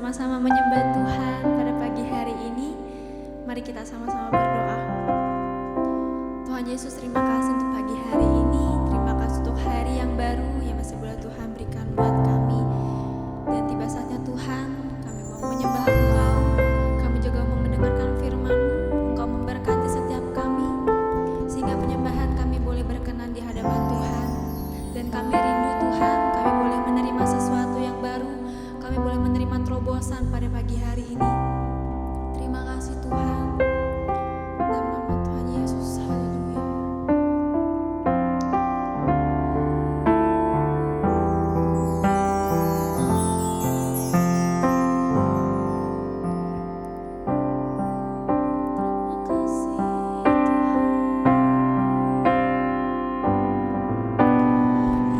sama-sama menyembah Tuhan pada pagi hari ini. Mari kita sama-sama berdoa. Tuhan Yesus, terima kasih untuk pagi hari ini. Terima kasih untuk hari yang baru yang masih boleh Tuhan berikan buat kami. Dan tiba saatnya Tuhan, kami mau menyembah Engkau. Kami juga mau mendengarkan firman-Mu. Engkau memberkati setiap kami, sehingga penyembahan kami boleh berkenan di hadapan Tuhan. Dan kami rindu Tuhan, kami boleh menerima sesuatu yang baru. Kami boleh menerima terobosan pada pagi hari ini. Terima kasih Tuhan. Dalam nama Tuhan Yesus, haleluya.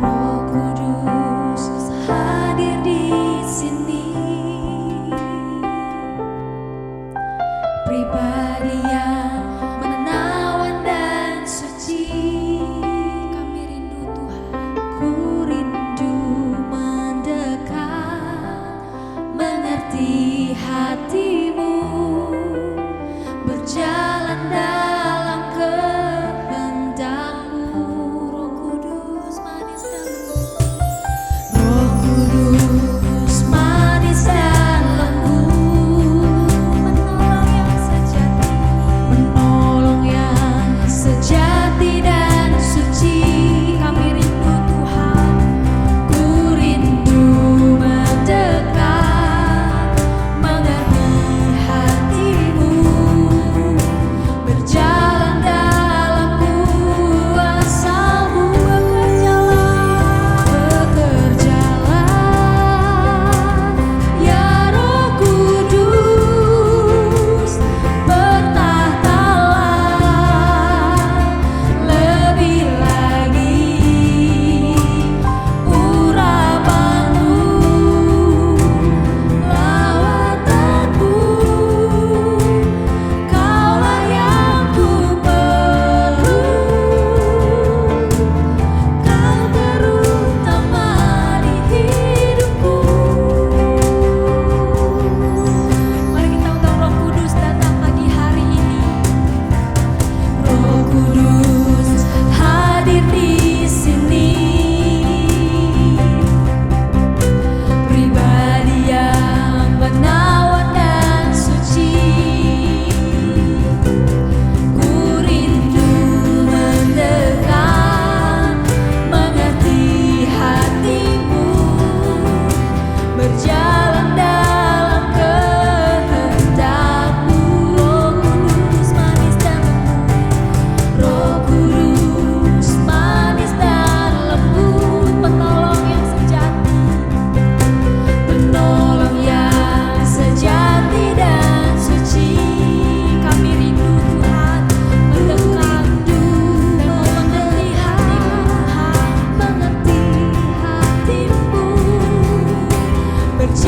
Roh Kudus hadir di sini, pribadi yang menawan dan suci. Kami rindu Tuhan, ku rindu mendekat, mengerti hatimu, berjalan dalam kehendak-Mu. Roh Kudus manis dan Roh Kudus manis dan lembut, menolong yang sejati dan suci. Kami rindu Tuhan, ku rindu mendekat, mengerti hatimu, berjalan dalam kuasa-Mu. Bekerjalah, ya Roh Kudus, bertahtalah lebih lagi, urapan-Mu lawatanku, Kaulah yang ku perlu, Kau terutama di hidupku. Mari kita undang Roh Kudus datang pagi hari ini. Roh Kudus hadir di sini, pribadi yang menawan dan suci. Ku rindu mendekat, mengerti hatimu, berjalan dalam kehendak-Mu. Roh Kudus manis dan lembut, Roh Kudus manis dan lembut, penolong yang sejati, penolong yang sejati dan suci. Kami rindu Tuhan mendekat dan mengerti hatimu, Tuhan, mengerti hatimu, berjalan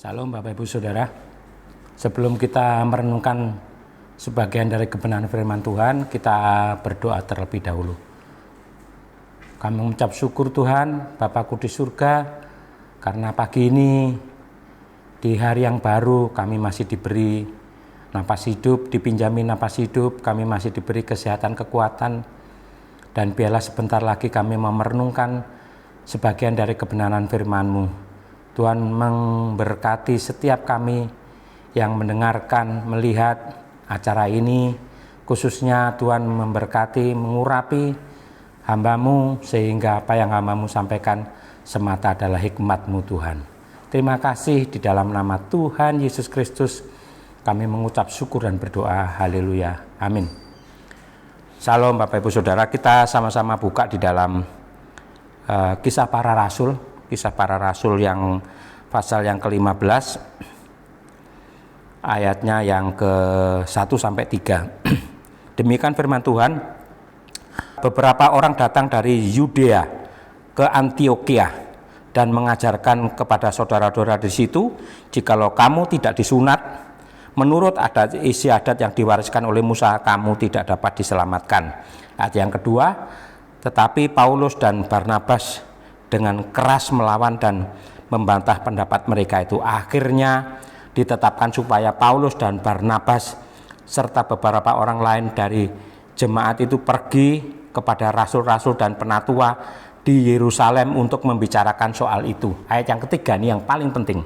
Salam Bapak Ibu Saudara. Sebelum kita merenungkan sebagian dari kebenaran firman Tuhan, kita berdoa terlebih dahulu. Kami mengucap syukur Tuhan, Bapakku di surga, karena pagi ini di hari yang baru kami masih diberi napas hidup, dipinjami napas hidup, kami masih diberi kesehatan, kekuatan, dan biarlah sebentar lagi kami merenungkan sebagian dari kebenaran firman-Mu. Tuhan memberkati setiap kami yang mendengarkan, melihat acara ini, khususnya Tuhan memberkati, mengurapi hamba-Mu sehingga apa yang hamba-Mu sampaikan semata adalah hikmat-Mu Tuhan. Terima kasih di dalam nama Tuhan Yesus Kristus kami mengucap syukur dan berdoa. Haleluya. Amin. Salam Bapak Ibu Saudara, kita sama-sama buka di dalam Kisah Para Rasul. Kisah Para Rasul yang pasal yang ke-15 ayatnya yang ke-1 sampai 3. Demikian firman Tuhan. Beberapa orang datang dari Yudea ke Antiokhia dan mengajarkan kepada saudara-saudara di situ, jikalau kamu tidak disunat menurut adat istiadat yang diwariskan oleh Musa, kamu tidak dapat diselamatkan. Ayat yang kedua, tetapi Paulus dan Barnabas dengan keras melawan dan membantah pendapat mereka itu. Akhirnya ditetapkan supaya Paulus dan Barnabas serta beberapa orang lain dari jemaat itu pergi kepada rasul-rasul dan penatua di Yerusalem untuk membicarakan soal itu. Ayat yang ketiga ini yang paling penting.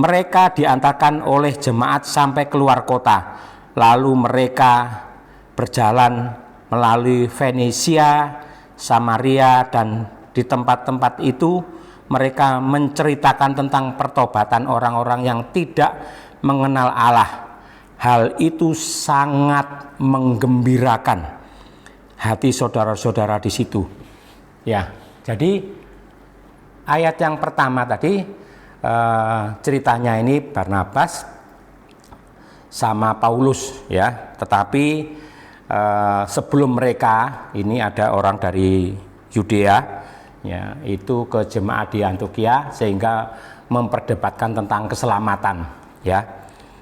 Mereka diantarkan oleh jemaat sampai keluar kota. Lalu mereka berjalan melalui Venesia, Samaria, dan di tempat-tempat itu mereka menceritakan tentang pertobatan orang-orang yang tidak mengenal Allah. Hal itu sangat menggembirakan hati saudara-saudara di situ. Ya, jadi ayat yang pertama tadi ceritanya ini Barnabas sama Paulus ya. Tetapi sebelum mereka ini ada orang dari Yudea ya, itu ke jemaat di Antiokhia sehingga memperdebatkan tentang keselamatan ya.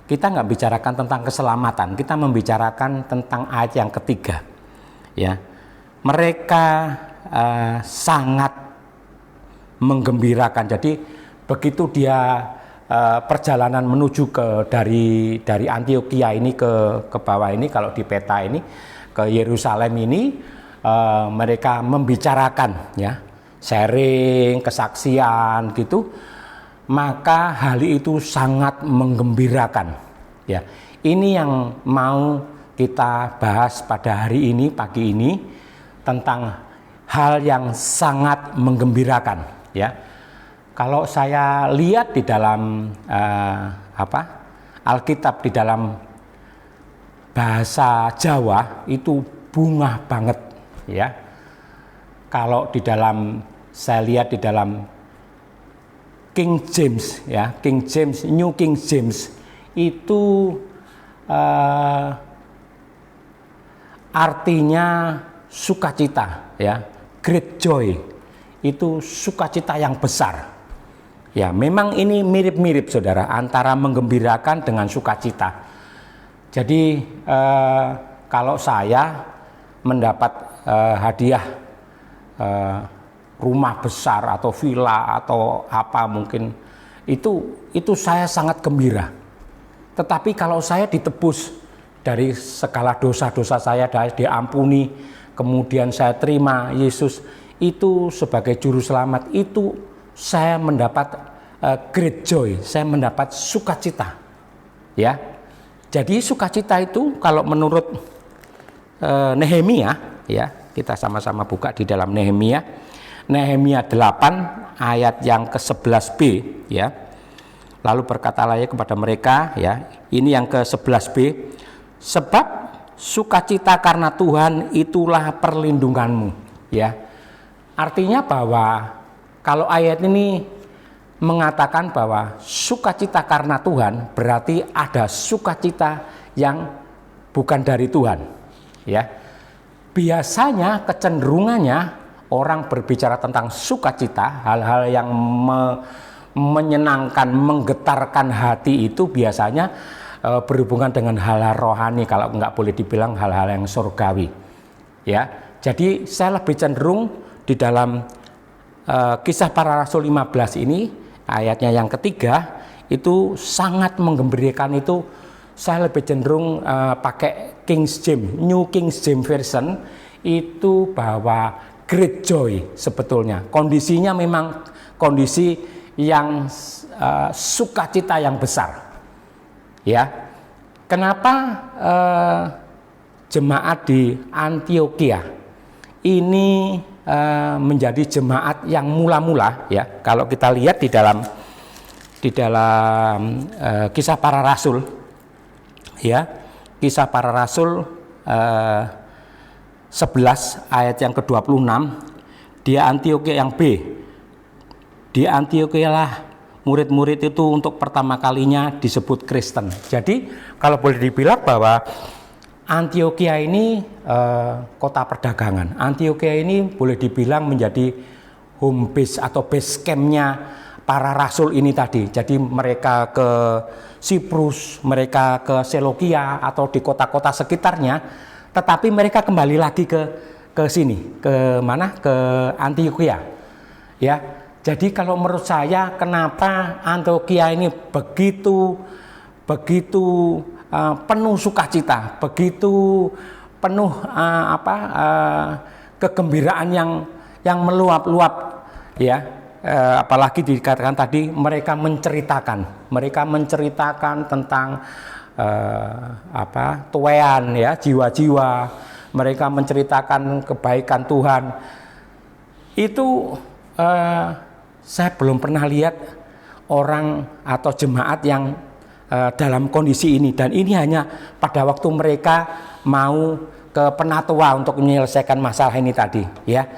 Kita nggak bicarakan tentang keselamatan, kita membicarakan tentang ayat yang ketiga ya. Mereka sangat menggembirakan. Jadi begitu dia perjalanan menuju dari Antiokhia ini ke bawah ini, kalau di peta ini ke Yerusalem ini, mereka membicarakan ya, sharing, kesaksian gitu, maka hal itu sangat menggembirakan ya. Ini yang mau kita bahas pada hari ini, pagi ini, tentang hal yang sangat menggembirakan ya. Kalau saya lihat di dalam Alkitab, di dalam bahasa Jawa itu bunga banget ya. Kalau di dalam, saya lihat di dalam King James ya, King James, New King James itu artinya sukacita ya, great joy, itu sukacita yang besar ya. Memang ini mirip-mirip saudara, antara menggembirakan dengan sukacita. Jadi kalau saya mendapat hadiah rumah besar atau villa atau apa mungkin, itu saya sangat gembira. Tetapi kalau saya ditebus dari segala dosa-dosa saya, diampuni, kemudian saya terima Yesus itu sebagai juru selamat, itu saya mendapat great joy, saya mendapat sukacita ya. Jadi sukacita itu kalau menurut Nehemia ya, kita sama-sama buka di dalam Nehemia 8 ayat yang ke-11b ya. Lalu berkatalah ia kepada mereka ya, ini yang ke-11b, sebab sukacita karena Tuhan itulah perlindunganmu ya. Artinya bahwa kalau ayat ini mengatakan bahwa sukacita karena Tuhan, berarti ada sukacita yang bukan dari Tuhan ya. Biasanya kecenderungannya orang berbicara tentang sukacita, hal-hal yang menyenangkan, menggetarkan hati itu biasanya berhubungan dengan hal-hal rohani, kalau nggak boleh dibilang hal-hal yang surgawi. Ya, jadi saya lebih cenderung di dalam Kisah Para Rasul 15 ini, ayatnya yang ketiga, itu sangat menggembirakan. Itu saya lebih cenderung pakai King James, New King James Version, itu bahwa great joy sebetulnya. Kondisinya memang kondisi yang sukacita yang besar. Ya, kenapa jemaat di Antioquia ini menjadi jemaat yang mula-mula, ya? Kalau kita lihat di dalam Kisah Para Rasul, ya, Kisah Para Rasul 11 ayat yang ke-26, di Antioquia yang B, di Antioquia lah murid-murid itu untuk pertama kalinya disebut Kristen. Jadi kalau boleh dibilang bahwa Antioquia ini kota perdagangan. Antioquia ini boleh dibilang menjadi home base atau base campnya para rasul ini tadi. Jadi mereka ke Siprus, mereka ke Seleukia atau di kota-kota sekitarnya, tetapi mereka kembali lagi ke sini, ke mana? Ke Antioquia. Ya. Jadi kalau menurut saya, kenapa Antioquia ini begitu penuh sukacita, begitu penuh kegembiraan yang meluap-luap, ya. Apalagi dikatakan tadi mereka menceritakan tentang tuean, ya, jiwa-jiwa, mereka menceritakan kebaikan Tuhan. Itu saya belum pernah lihat orang atau jemaat yang dalam kondisi ini, dan ini hanya pada waktu mereka mau ke penatua untuk menyelesaikan masalah ini tadi, ya.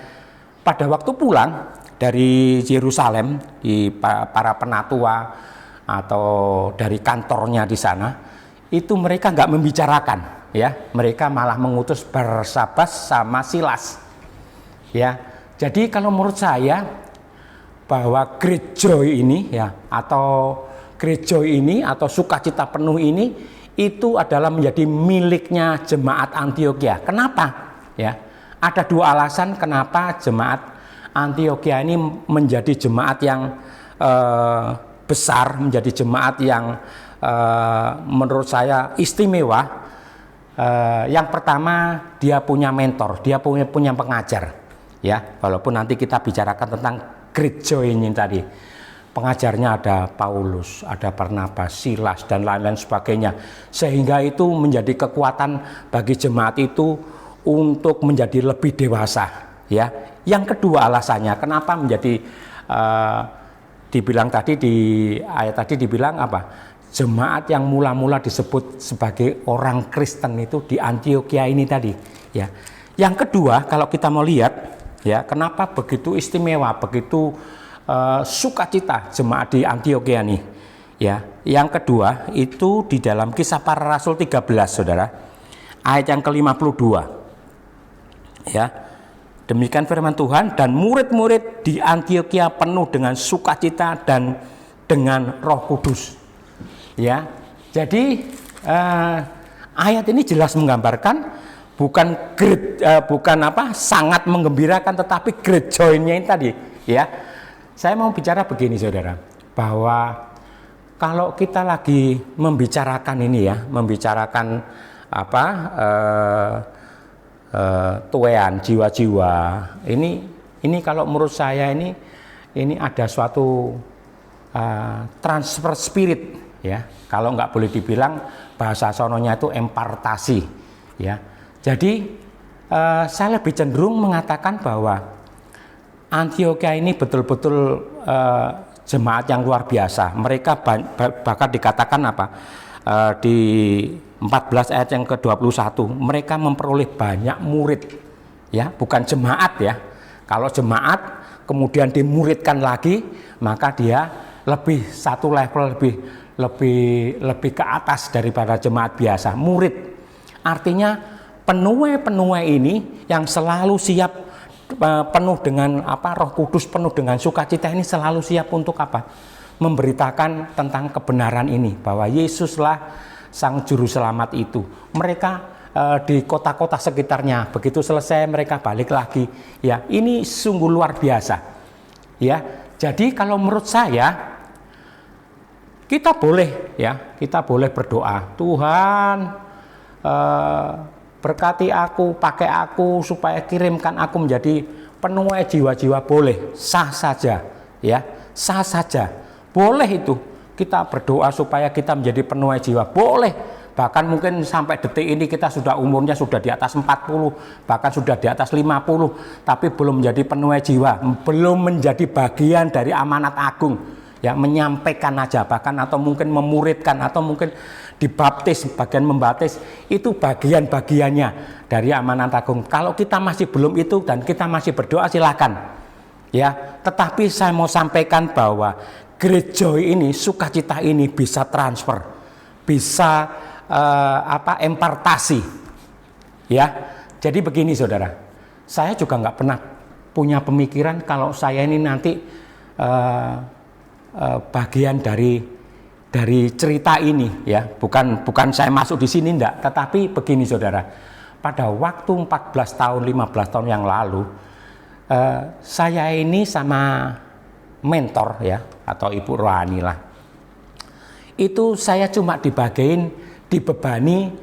Pada waktu pulang dari Yerusalem, di para penatua atau dari kantornya di sana, itu mereka nggak membicarakan, ya. Mereka malah mengutus Barsabas sama Silas, ya. Jadi kalau menurut saya bahwa great joy ini, ya, atau great joy ini atau sukacita penuh ini itu adalah menjadi miliknya jemaat Antioquia. Kenapa? Ya, ada dua alasan kenapa jemaat Antioquia ini menjadi jemaat yang besar, menjadi jemaat yang menurut saya istimewa. Yang pertama, dia punya mentor, dia punya pengajar, ya. Walaupun nanti kita bicarakan tentang great joy ini tadi. Pengajarnya ada Paulus, ada Barnabas, Silas, dan lain-lain sebagainya. Sehingga itu menjadi kekuatan bagi jemaat itu untuk menjadi lebih dewasa, ya. Yang kedua alasannya, kenapa menjadi dibilang tadi di ayat tadi dibilang apa? Jemaat yang mula-mula disebut sebagai orang Kristen itu di Antioquia ini tadi, ya. Yang kedua, kalau kita mau lihat, ya, kenapa begitu istimewa, begitu sukacita jemaat di Antioquia nih, ya. Yang kedua itu di dalam Kisah Para Rasul 13, Saudara, ayat yang ke-52, ya. Demikian firman Tuhan, dan murid-murid di Antioquia penuh dengan sukacita dan dengan Roh Kudus, ya. Jadi ayat ini jelas menggambarkan bukan sangat menggembirakan, tetapi great joy-nya ini tadi, ya. Saya mau bicara begini, Saudara, bahwa kalau kita lagi membicarakan ini, ya, membicarakan tuean, jiwa-jiwa, ini kalau menurut saya ini ada suatu transfer spirit, ya. Kalau nggak boleh dibilang bahasa sononya itu impartasi, ya. Jadi saya lebih cenderung mengatakan bahwa Antioquia ini betul-betul jemaat yang luar biasa. Mereka bahkan dikatakan di 14 ayat yang ke-21, mereka memperoleh banyak murid, ya, bukan jemaat, ya. Kalau jemaat kemudian dimuridkan lagi, maka dia lebih satu level lebih ke atas daripada jemaat biasa. Murid artinya penuai ini yang selalu siap, penuh dengan Roh Kudus, penuh dengan sukacita, ini selalu siap untuk memberitakan tentang kebenaran ini, bahwa Yesuslah Sang Juru Selamat itu. Mereka di kota-kota sekitarnya, begitu selesai mereka balik lagi. Ya, ini sungguh luar biasa. Ya, jadi kalau menurut saya kita boleh berdoa, Tuhan berkati aku, pakai aku supaya kirimkan aku menjadi penuai jiwa-jiwa, boleh, sah saja, ya, sah saja, boleh itu. Kita berdoa supaya kita menjadi penuai jiwa, boleh. Bahkan mungkin sampai detik ini kita umurnya sudah di atas 40, bahkan sudah di atas 50, tapi belum menjadi penuai jiwa, belum menjadi bagian dari amanat agung, ya, menyampaikan aja, bahkan atau mungkin memuridkan, atau mungkin dibaptis, bagian membaptis, itu bagian-bagiannya dari amanat agung. Kalau kita masih belum itu dan kita masih berdoa, silakan, ya. Tetapi saya mau sampaikan bahwa gereja ini, sukacita ini bisa transfer, bisa impartasi, ya. Jadi begini saudara, saya juga nggak pernah punya pemikiran kalau saya ini nanti bagian dari cerita ini, ya. Bukan saya masuk di sini, enggak, tetapi begini saudara, pada waktu 14 tahun 15 tahun yang lalu, saya ini sama mentor, ya, atau ibu rohani lah, itu saya cuma dibebani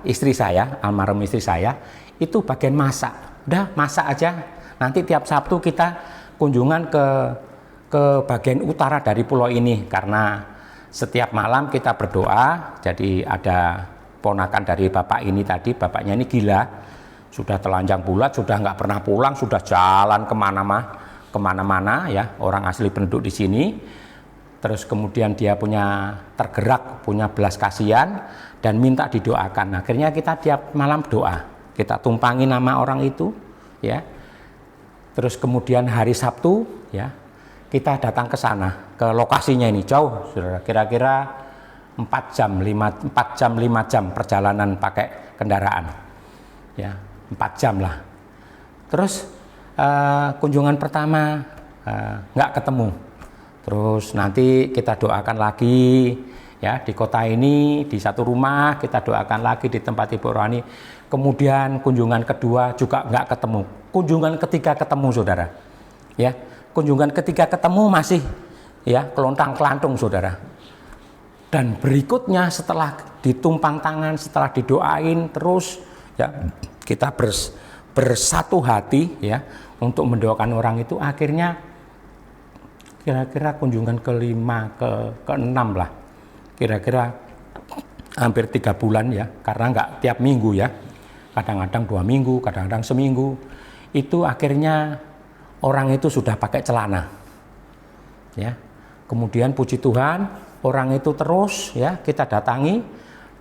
istri saya, almarhum istri saya, itu bagian masak. Udah, masak aja. Nanti tiap Sabtu kita kunjungan ke bagian utara dari pulau ini, karena setiap malam kita berdoa. Jadi ada ponakan dari bapak ini tadi, bapaknya ini gila, sudah telanjang bulat, sudah nggak pernah pulang, sudah jalan kemana-mana, ya, orang asli penduduk di sini. Terus kemudian dia tergerak, punya belas kasihan dan minta didoakan. Akhirnya kita tiap malam doa, kita tumpangi nama orang itu, ya. Terus kemudian hari Sabtu, ya, kita datang ke sana, ke lokasinya ini jauh, saudara, kira-kira 4 jam 5 jam perjalanan pakai kendaraan, ya, 4 jam lah. Terus kunjungan pertama nggak ketemu. Terus nanti kita doakan lagi, ya, di kota ini, di satu rumah kita doakan lagi di tempat ibu rohani. Kemudian kunjungan kedua juga nggak ketemu. Kunjungan ketiga ketemu, saudara, ya. Kunjungan ketiga ketemu masih, ya, kelontang-kelantung, saudara. Dan berikutnya setelah ditumpang tangan, setelah didoain terus, ya, kita bersatu hati, ya, untuk mendoakan orang itu. Akhirnya kira-kira kunjungan kelima, keenam lah, kira-kira hampir 3 bulan, ya, karena nggak tiap minggu, ya, kadang-kadang 2 minggu, kadang-kadang seminggu. Itu akhirnya orang itu sudah pakai celana, ya. Kemudian puji Tuhan, orang itu terus, ya, kita datangi,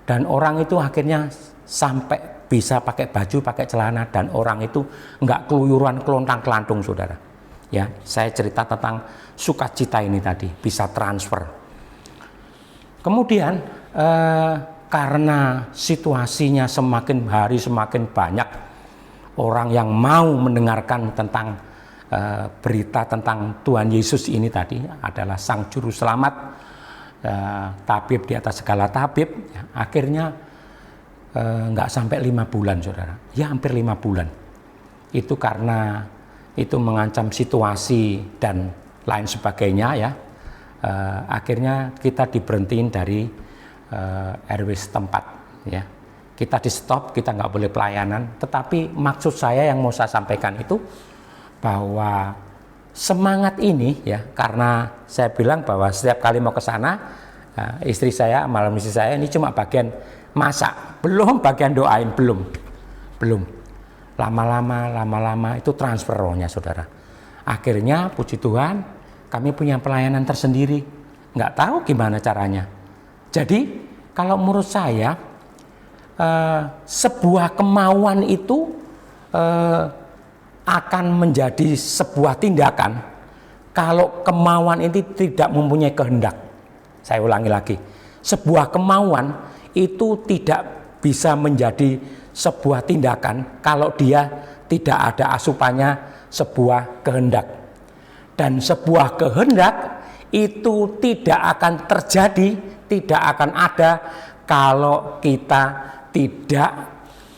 dan orang itu akhirnya sampai bisa pakai baju, pakai celana, dan orang itu nggak keluyuran, kelontang-kelantung, saudara. Ya, saya cerita tentang sukacita ini tadi, bisa transfer. Kemudian karena situasinya semakin hari semakin banyak orang yang mau mendengarkan tentang berita tentang Tuhan Yesus ini tadi adalah Sang Juru Selamat, tabib di atas segala tabib, ya, akhirnya nggak sampai 5 bulan, saudara, ya, hampir 5 bulan. Itu karena itu mengancam situasi dan lain sebagainya, ya. Akhirnya kita diberhentiin dari RW setempat, ya. Kita di stop, kita nggak boleh pelayanan. Tetapi maksud saya yang mau saya sampaikan itu bahwa semangat ini, ya, karena saya bilang bahwa setiap kali mau ke sana, istri saya, malam istri saya ini cuma bagian masak, belum bagian doain, belum. Lama-lama itu transfer rohnya, saudara. Akhirnya puji Tuhan, kami punya pelayanan tersendiri. Nggak tahu gimana caranya. Jadi kalau menurut saya sebuah kemauan itu akan menjadi sebuah tindakan kalau kemauan ini tidak mempunyai kehendak. Saya ulangi lagi, sebuah kemauan itu tidak bisa menjadi sebuah tindakan kalau dia tidak ada asupannya sebuah kehendak. dan sebuah kehendak itu tidak akan terjadi, tidak akan ada kalau kita tidak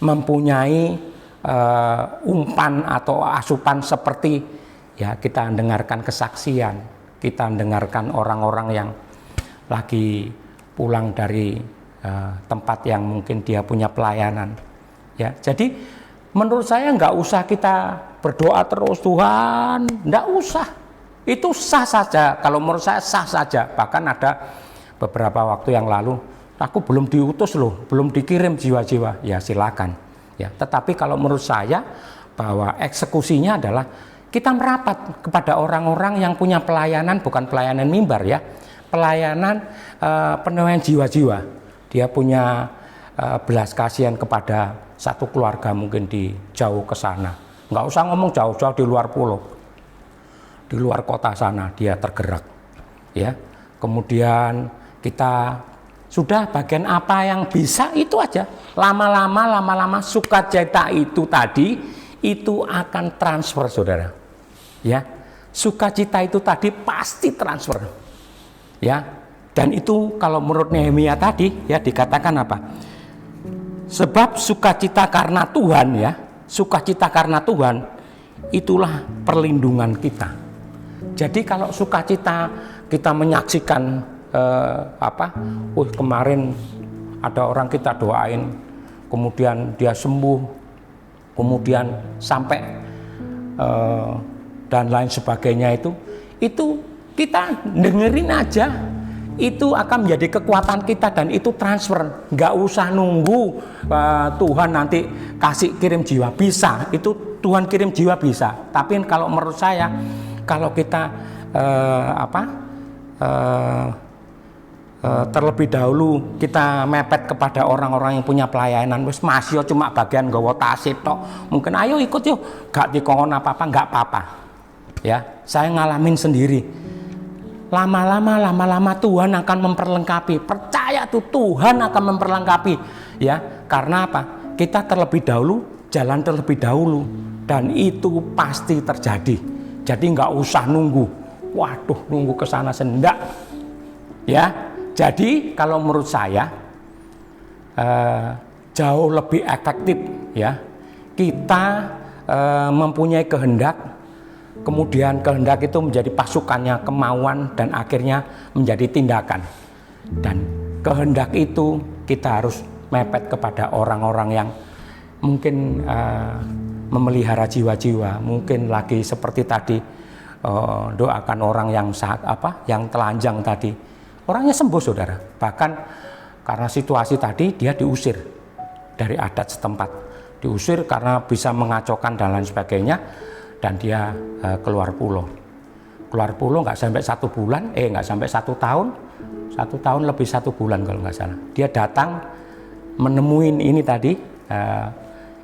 mempunyai umpan atau asupan seperti ya kita dengarkan kesaksian, kita dengarkan orang-orang yang lagi pulang dari tempat yang mungkin dia punya pelayanan. Ya, jadi menurut saya nggak usah kita berdoa terus Tuhan, nggak usah. Itu sah saja. Kalau menurut saya sah saja. Bahkan ada beberapa waktu yang lalu, aku belum diutus loh, belum dikirim jiwa-jiwa. Ya silakan. Ya, tetapi kalau menurut saya bahwa eksekusinya adalah kita merapat kepada orang-orang yang punya pelayanan, bukan pelayanan mimbar ya, pelayanan penyewaan jiwa-jiwa. Dia punya belas kasihan kepada satu keluarga mungkin di jauh ke sana. Nggak usah ngomong jauh-jauh di luar pulau, di luar kota sana dia tergerak. Ya, kemudian kita sudah bagian apa yang bisa itu aja. Lama-lama sukacita itu tadi itu akan transfer saudara. Ya, sukacita itu tadi pasti transfer. Ya. Dan itu kalau menurut Nehemia tadi ya dikatakan apa? Sebab sukacita karena Tuhan ya, sukacita karena Tuhan itulah perlindungan kita. Jadi kalau sukacita kita menyaksikan kemarin ada orang kita doain, kemudian dia sembuh, kemudian sampai dan lain sebagainya itu kita dengerin aja. Itu akan menjadi kekuatan kita dan itu transfer. Nggak usah nunggu Tuhan nanti kasih kirim jiwa, bisa itu Tuhan kirim jiwa bisa. Tapi kalau menurut saya kalau kita terlebih dahulu kita mepet kepada orang-orang yang punya pelayanan, wis masih cuma bagian nggawa tasik tok, mungkin ayo ikut yuk, gak dikongkon apa-apa, nggak apa-apa ya. Saya ngalamin sendiri. Lama-lama Tuhan akan memperlengkapi. Percaya tuh Tuhan akan memperlengkapi. Ya, karena apa? Kita terlebih dahulu, jalan terlebih dahulu. Dan itu pasti terjadi. Jadi nggak usah nunggu. Waduh, nunggu ke sana sendak. Ya, jadi kalau menurut saya jauh lebih efektif ya. Kita mempunyai kehendak. Kemudian kehendak itu menjadi pasukannya, kemauan dan akhirnya menjadi tindakan. Dan kehendak itu kita harus mepet kepada orang-orang yang mungkin memelihara jiwa-jiwa, mungkin lagi seperti tadi doakan orang yang yang telanjang tadi. Orangnya sembuh saudara. Bahkan karena situasi tadi dia diusir dari adat setempat. Diusir karena bisa mengacaukan dan lain sebagainya. Dan dia keluar pulau nggak sampai 1 bulan, nggak sampai 1 tahun, 1 tahun lebih 1 bulan kalau nggak salah. Dia datang menemuin ini tadi,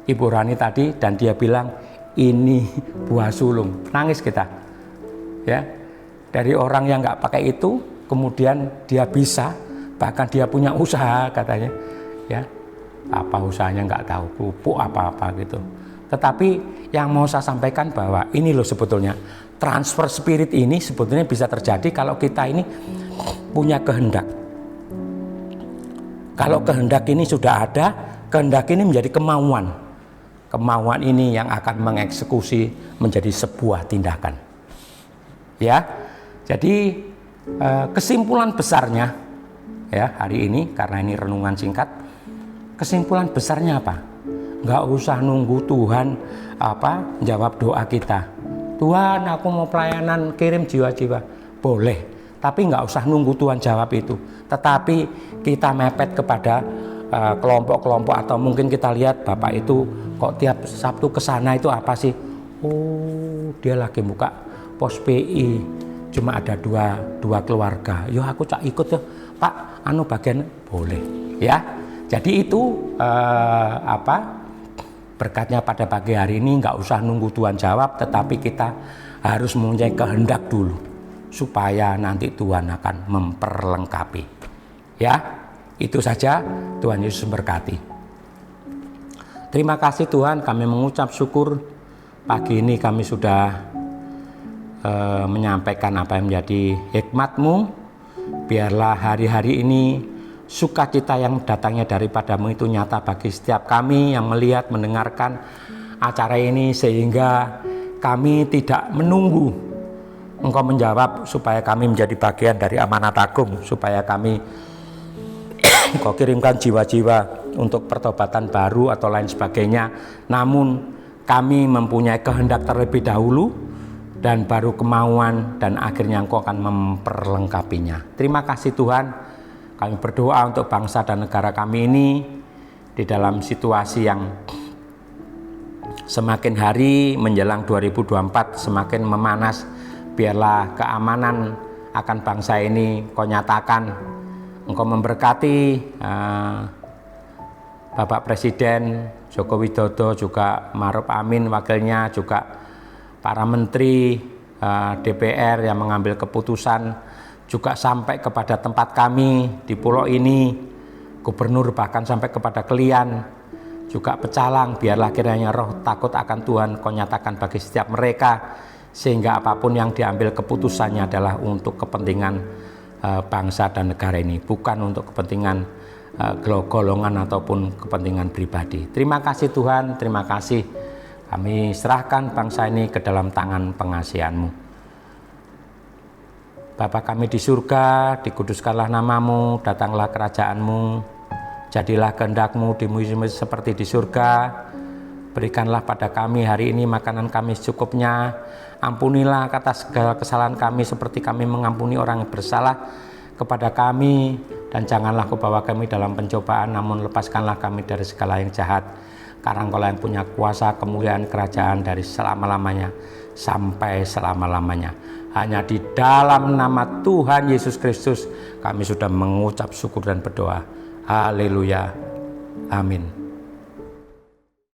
Ibu Rani tadi, dan dia bilang ini buah sulung. Nangis kita, ya. Dari orang yang nggak pakai itu, kemudian dia bisa, bahkan dia punya usaha katanya, ya. Apa usahanya nggak tahu, pupuk apa-apa gitu. Tetapi yang mau saya sampaikan bahwa ini loh sebetulnya transfer spirit ini sebetulnya bisa terjadi kalau kita ini punya kehendak. Kalau kehendak ini sudah ada, kehendak ini menjadi kemauan. Kemauan ini yang akan mengeksekusi menjadi sebuah tindakan. Ya, jadi kesimpulan besarnya ya hari ini karena ini renungan singkat, kesimpulan besarnya apa? Nggak usah nunggu Tuhan jawab doa kita. Tuhan aku mau pelayanan kirim jiwa-jiwa. Boleh, tapi nggak usah nunggu Tuhan jawab itu. Tetapi kita mepet kepada kelompok-kelompok atau mungkin kita lihat Bapak itu kok tiap Sabtu ke sana itu apa sih? Oh, dia lagi buka pos PI. Cuma ada dua keluarga. Yo aku cak ikut tuh. Pak, bagian boleh ya. Jadi itu berkatnya pada pagi hari ini nggak usah nunggu Tuhan jawab, tetapi kita harus mempunyai kehendak dulu supaya nanti Tuhan akan memperlengkapi. Ya, itu saja. Tuhan Yesus berkati. Terima kasih Tuhan, kami mengucap syukur pagi ini kami sudah menyampaikan apa yang menjadi hikmat-Mu. Biarlah hari-hari ini sukacita yang datangnya daripadamu itu nyata bagi setiap kami yang melihat, mendengarkan acara ini, sehingga kami tidak menunggu Engkau menjawab supaya kami menjadi bagian dari amanat agung, supaya kami Engkau kirimkan jiwa-jiwa untuk pertobatan baru atau lain sebagainya. Namun kami mempunyai kehendak terlebih dahulu, dan baru kemauan, dan akhirnya Engkau akan memperlengkapinya. Terima kasih Tuhan. Kami berdoa untuk bangsa dan negara kami ini di dalam situasi yang semakin hari menjelang 2024 semakin memanas. Biarlah keamanan akan bangsa ini Kau nyatakan. Engkau memberkati Bapak Presiden Joko Widodo, juga Maruf Amin wakilnya, juga para menteri DPR yang mengambil keputusan, juga sampai kepada tempat kami di pulau ini, gubernur bahkan sampai kepada Kelian, juga Pecalang. Biarlah kiranya roh takut akan Tuhan Kau nyatakan bagi setiap mereka, sehingga apapun yang diambil keputusannya adalah untuk kepentingan bangsa dan negara ini, bukan untuk kepentingan golongan ataupun kepentingan pribadi. Terima kasih Tuhan, terima kasih. Kami serahkan bangsa ini ke dalam tangan pengasihan-Mu. Bapa kami di surga, dikuduskanlah nama-Mu, datanglah kerajaan-Mu, jadilah kehendak-Mu di bumi seperti di surga. Berikanlah pada kami hari ini makanan kami secukupnya. Ampunilah atas segala kesalahan kami seperti kami mengampuni orang yang bersalah kepada kami. Dan janganlah Kau bawa kami dalam pencobaan, namun lepaskanlah kami dari segala yang jahat. Karena Engkau yang punya kuasa, kemuliaan, kerajaan dari selama-lamanya sampai selama-lamanya. Hanya di dalam nama Tuhan Yesus Kristus kami sudah mengucap syukur dan berdoa. Haleluya. Amin.